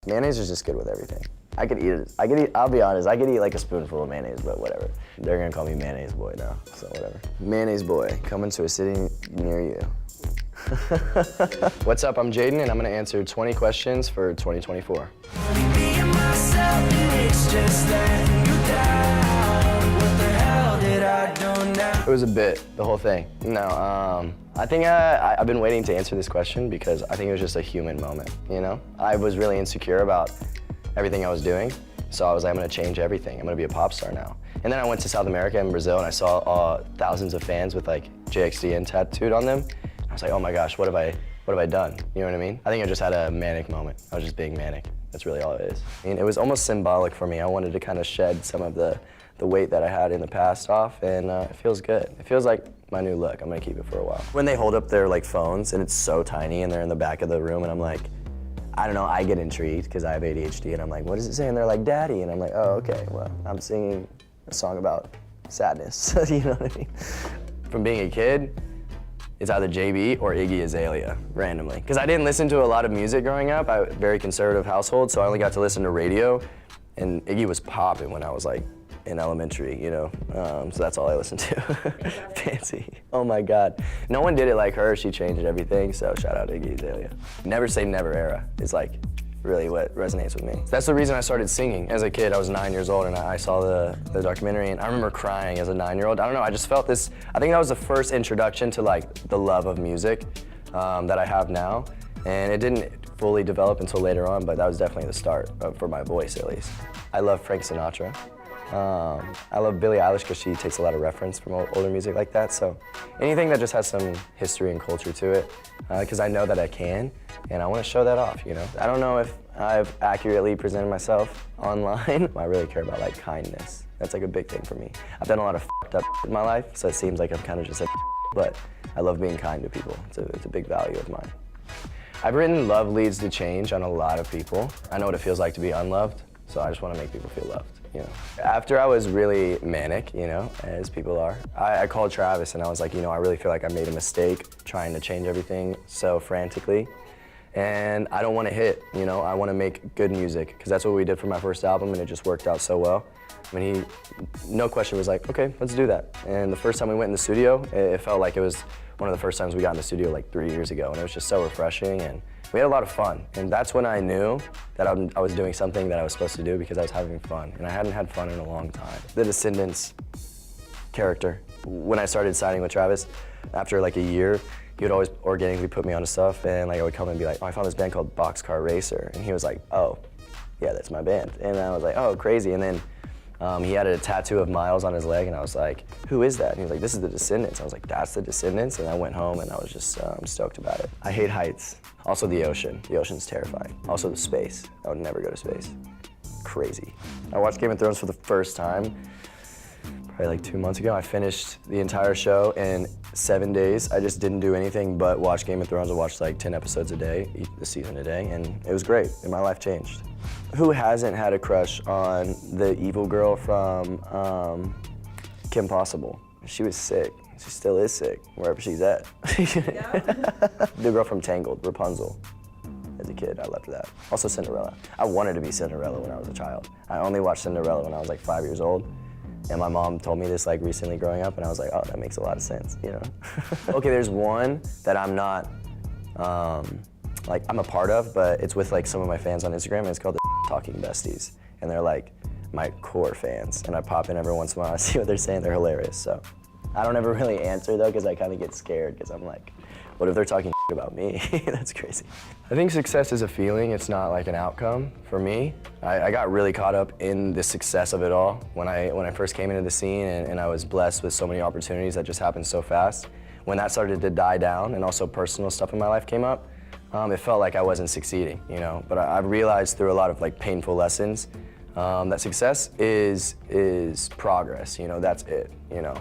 Mayonnaise is just good with everything. I could eat it. I'll be honest, I could eat like a spoonful of mayonnaise, but whatever. They're gonna call me mayonnaise boy now, so whatever. Mayonnaise boy, coming to a city near you. What's up, I'm Jaden, and I'm gonna answer 20 questions for 2024. It was a bit, the whole thing. No, I think I've been waiting to answer this question because I think it was just a human moment, you know? I was really insecure about everything I was doing, so I was like, I'm gonna change everything. I'm gonna be a pop star now. And then I went to South America and Brazil, and I saw thousands of fans with like JXDN tattooed on them. I was like, oh my gosh, what have I done? You know what I mean? I think I just had a manic moment. I was just being manic. That's really all it is. I mean, it was almost symbolic for me. I wanted to kind of shed some of the weight that I had in the past off, and it feels good. It feels like my new look. I'm gonna keep it for a while. When they hold up their like phones and it's so tiny and they're in the back of the room and I'm like, I don't know, I get intrigued because I have ADHD and I'm like, what does it say? And they're like, Daddy. And I'm like, oh, okay, well, I'm singing a song about sadness. You know what I mean? From being a kid, it's either JB or Iggy Azalea, randomly. Because I didn't listen to a lot of music growing up. I was a very conservative household, so I only got to listen to radio. And Iggy was popping when I was like in elementary, you know? So that's all I listened to. Fancy. Oh my God. No one did it like her. She changed everything, so shout out to Iggy Azalea. Never say never era is like really what resonates with me. That's the reason I started singing. As a kid, I was 9 years old and I saw the documentary and I remember crying as a 9-year-old. I don't know, I just felt this, I think that was the first introduction to like the love of music that I have now. And it didn't fully develop until later on, but that was definitely the start for my voice at least. I love Frank Sinatra. I love Billie Eilish because she takes a lot of reference from older music like that. So anything that just has some history and culture to it, because I know that I can, and I want to show that off, you know? I don't know if I've accurately presented myself online. I really care about like kindness. That's like a big thing for me. I've done a lot of f***ed up in my life, so it seems like I'm kind of just a but I love being kind to people. It's a big value of mine. I've written love leads to change on a lot of people. I know what it feels like to be unloved, so I just want to make people feel loved. You know, after I was really manic, you know, as people are, I called Travis and I was like, you know, I really feel like I made a mistake trying to change everything so frantically. And I don't want to hit, you know, I want to make good music because that's what we did for my first album and it just worked out so well. I mean, no question was like, okay, let's do that. And the first time we went in the studio, it felt like it was one of the first times we got in the studio like 3 years ago, and it was just so refreshing, and we had a lot of fun. And that's when I knew that I was doing something that I was supposed to do because I was having fun, and I hadn't had fun in a long time. The Descendants character, when I started signing with Travis, after like a year, he would always organically put me onto stuff, and like I would come and be like, oh, I found this band called Boxcar Racer, and he was like, oh, yeah, that's my band. And I was like, oh, crazy. And then he had a tattoo of Miles on his leg, and I was like, who is that? And he was like, this is the Descendants. I was like, that's the Descendants? And I went home, and I was just stoked about it. I hate heights. Also the ocean. The ocean's terrifying. Also the space. I would never go to space. Crazy. I watched Game of Thrones for the first time probably like 2 months ago. I finished the entire show in 7 days. I just didn't do anything but watch Game of Thrones. I watched like 10 episodes a day, the season a day, and it was great, and my life changed. Who hasn't had a crush on the evil girl from Kim Possible? She was sick. She still is sick, wherever she's at. Yeah. The girl from Tangled, Rapunzel. As a kid, I loved that. Also Cinderella. I wanted to be Cinderella when I was a child. I only watched Cinderella when I was like 5 years old. And my mom told me this like recently growing up, and I was like, oh, that makes a lot of sense, you know? Okay, there's one that I'm not, like I'm a part of, but it's with like some of my fans on Instagram, and it's called the Talking Besties. And they're like my core fans, and I pop in every once in a while, I see what they're saying, they're hilarious, so. I don't ever really answer though, because I kind of get scared, because I'm like, what if they're talking about me? That's crazy. I think success is a feeling, it's not like an outcome for me. I got really caught up in the success of it all when I first came into the scene, and I was blessed with so many opportunities that just happened so fast. When that started to die down and also personal stuff in my life came up, it felt like I wasn't succeeding, you know? But I realized through a lot of like painful lessons that success is progress, you know, that's it, you know.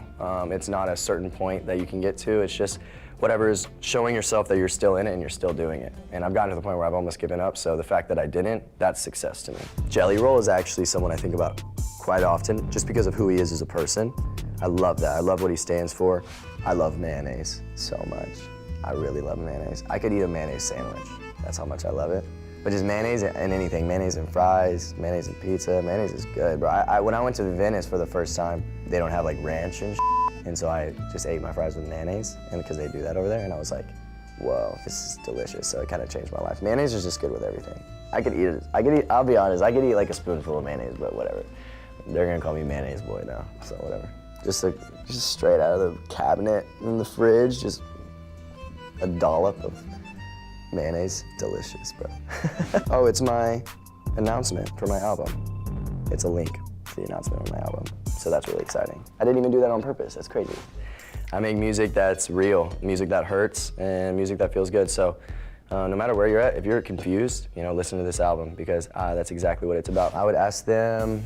It's not a certain point that you can get to, it's just whatever is showing yourself that you're still in it and you're still doing it. And I've gotten to the point where I've almost given up, so the fact that I didn't, that's success to me. Jelly Roll is actually someone I think about quite often, just because of who he is as a person. I love that, I love what he stands for. I love mayonnaise so much. I really love mayonnaise. I could eat a mayonnaise sandwich. That's how much I love it. But just mayonnaise and anything, mayonnaise and fries, mayonnaise and pizza, mayonnaise is good, bro. When I went to Venice for the first time, they don't have like ranch and and so I just ate my fries with mayonnaise, and because they do that over there, and I was like, whoa, this is delicious. So it kind of changed my life. Mayonnaise is just good with everything. I could eat, I'll be honest, I could eat like a spoonful of mayonnaise, but whatever. They're gonna call me mayonnaise boy now, so whatever. Just straight out of the cabinet in the fridge, just a dollop of mayonnaise, delicious, bro. Oh, it's my announcement for my album. It's a link to the announcement of my album, so that's really exciting. I didn't even do that on purpose, that's crazy. I make music that's real, music that hurts, and music that feels good, so no matter where you're at, if you're confused, you know, listen to this album, because that's exactly what it's about. I would ask them,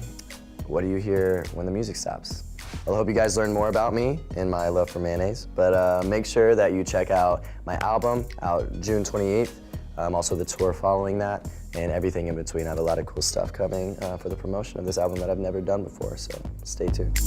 what do you hear when the music stops? I hope you guys learn more about me and my love for mayonnaise, but make sure that you check out my album out June 28th, also the tour following that, and everything in between. I have a lot of cool stuff coming for the promotion of this album that I've never done before, so stay tuned.